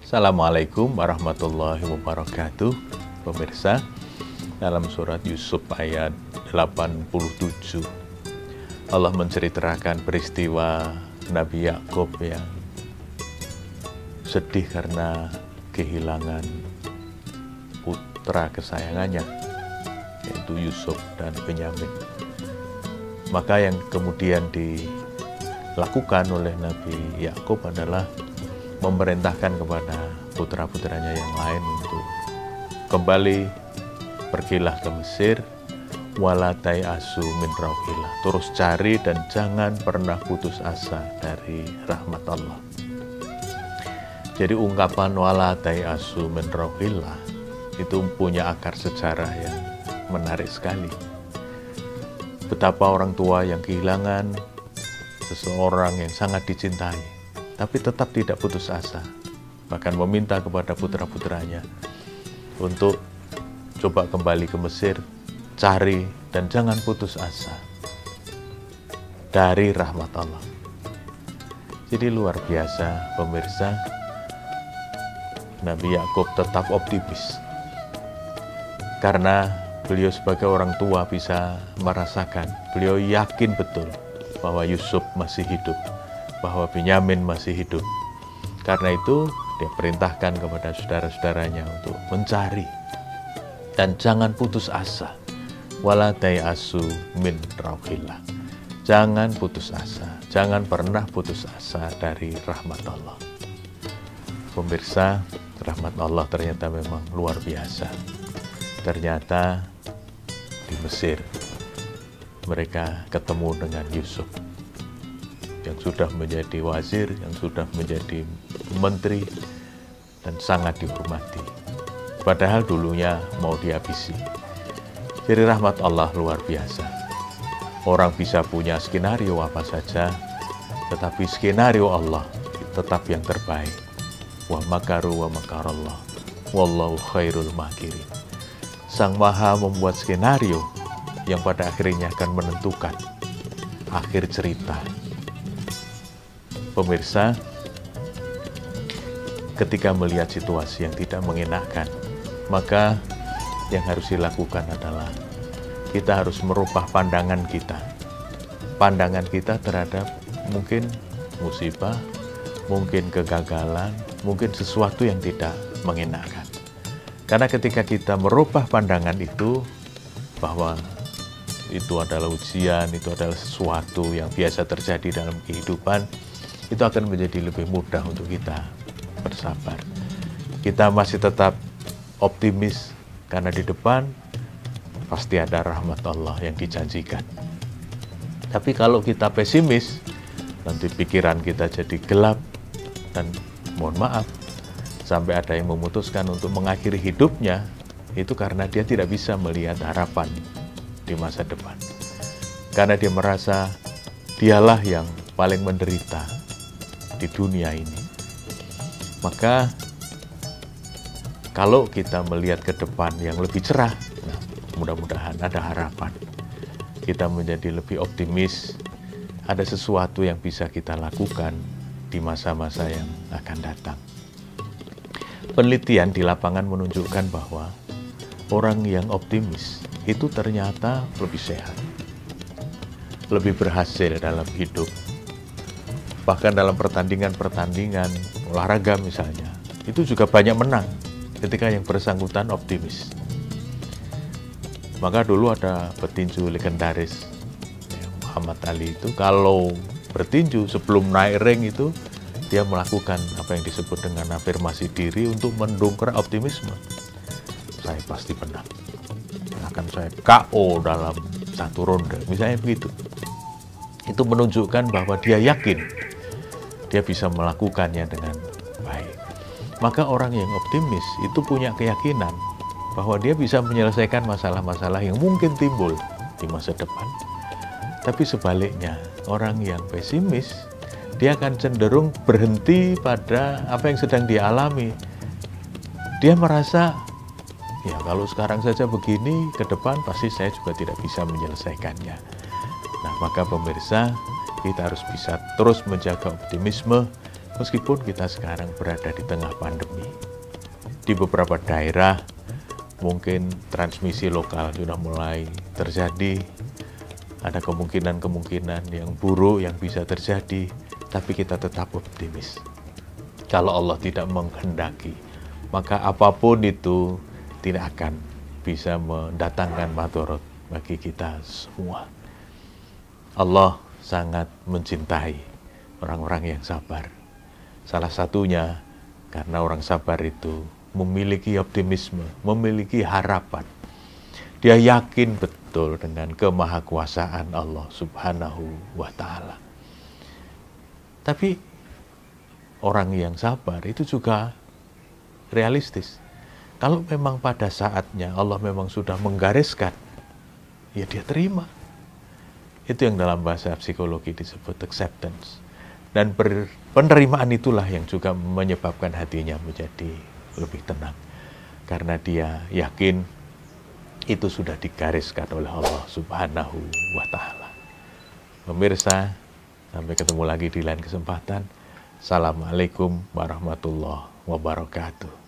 Assalamualaikum warahmatullahi wabarakatuh. Pemirsa, dalam surat Yusuf ayat 87, Allah menceritakan peristiwa Nabi Yakub yang sedih karena kehilangan putra kesayangannya, yaitu Yusuf dan Benyamin. Maka yang kemudian dilakukan oleh Nabi Yakub adalah memerintahkan kepada putra-putranya yang lain untuk kembali, pergilah ke Mesir, walatai asu min rauhillah, terus cari dan jangan pernah putus asa dari rahmat Allah. Jadi ungkapan walatai asu min rauhillah itu punya akar sejarah yang menarik sekali. Betapa orang tua yang kehilangan seseorang yang sangat dicintai, tapi tetap tidak putus asa, bahkan meminta kepada putra-putranya untuk coba kembali ke Mesir, cari dan jangan putus asa dari rahmat Allah. Jadi luar biasa pemirsa, Nabi Yakub tetap optimis karena beliau sebagai orang tua bisa merasakan, beliau yakin betul bahwa Yusuf masih hidup, bahwa Benyamin masih hidup. Karena itu dia perintahkan kepada saudara-saudaranya untuk mencari dan jangan putus asa. Wala tayasu min rauhillah. Jangan putus asa, jangan pernah putus asa dari rahmat Allah. Pemirsa, rahmat Allah ternyata memang luar biasa. Ternyata di Mesir mereka ketemu dengan Yusuf yang sudah menjadi wazir, yang sudah menjadi menteri dan sangat dihormati. Padahal dulunya mau dihabisi. Jadi rahmat Allah luar biasa. Orang bisa punya skenario apa saja, tetapi skenario Allah tetap yang terbaik. Wa makaru wa makarallah, wallahu khairul makirin. Sang Maha membuat skenario yang pada akhirnya akan menentukan akhir cerita. Pemirsa, ketika melihat situasi yang tidak mengenakan, maka yang harus dilakukan adalah kita harus merubah pandangan kita. Pandangan kita terhadap mungkin musibah, mungkin kegagalan, mungkin sesuatu yang tidak mengenakan. Karena ketika kita merubah pandangan itu, bahwa itu adalah ujian, itu adalah sesuatu yang biasa terjadi dalam kehidupan, itu akan menjadi lebih mudah untuk kita bersabar. Kita masih tetap optimis, karena di depan pasti ada rahmat Allah yang dijanjikan. Tapi kalau kita pesimis, nanti pikiran kita jadi gelap, dan mohon maaf, sampai ada yang memutuskan untuk mengakhiri hidupnya, itu karena dia tidak bisa melihat harapan di masa depan. Karena dia merasa dialah yang paling menderita di dunia ini. Maka kalau kita melihat ke depan yang lebih cerah, nah, mudah-mudahan ada harapan. Kita menjadi lebih optimis, ada sesuatu yang bisa kita lakukan di masa-masa yang akan datang. Penelitian di lapangan menunjukkan bahwa orang yang optimis itu ternyata lebih sehat, lebih berhasil dalam hidup. Bahkan dalam pertandingan-pertandingan olahraga misalnya, itu juga banyak menang ketika yang bersangkutan optimis. Maka dulu ada petinju legendaris Muhammad Ali itu, kalau bertinju sebelum naik ring itu, dia melakukan apa yang disebut dengan afirmasi diri untuk mendongkrak optimisme. Saya pasti menang, akan saya KO dalam satu ronde, misalnya begitu. Itu menunjukkan bahwa dia yakin dia bisa melakukannya dengan baik. Maka orang yang optimis itu punya keyakinan bahwa dia bisa menyelesaikan masalah-masalah yang mungkin timbul di masa depan. Tapi sebaliknya, orang yang pesimis, dia akan cenderung berhenti pada apa yang sedang dia alami. Dia merasa, ya kalau sekarang saja begini, ke depan pasti saya juga tidak bisa menyelesaikannya. Nah, maka pemirsa, kita harus bisa terus menjaga optimisme, Meskipun kita sekarang berada di tengah pandemi, di beberapa daerah mungkin transmisi lokal sudah mulai terjadi, ada kemungkinan-kemungkinan yang buruk yang bisa terjadi, tapi kita tetap optimis. Kalau Allah tidak menghendaki, maka apapun itu tidak akan bisa mendatangkan madorot bagi kita semua. Allah sangat mencintai orang-orang yang sabar. Salah satunya karena orang sabar itu memiliki optimisme, memiliki harapan. Dia yakin betul dengan kemahakuasaan Allah Subhanahu wa Ta'ala. Tapi orang yang sabar itu juga realistis. Kalau memang pada saatnya Allah memang sudah menggariskan, ya dia terima. Itu yang dalam bahasa psikologi disebut acceptance. Dan penerimaan itulah yang juga menyebabkan hatinya menjadi lebih tenang. Karena dia yakin itu sudah digariskan oleh Allah Subhanahu wa Ta'ala. Pemirsa, sampai ketemu lagi di lain kesempatan. Assalamualaikum warahmatullahi wabarakatuh.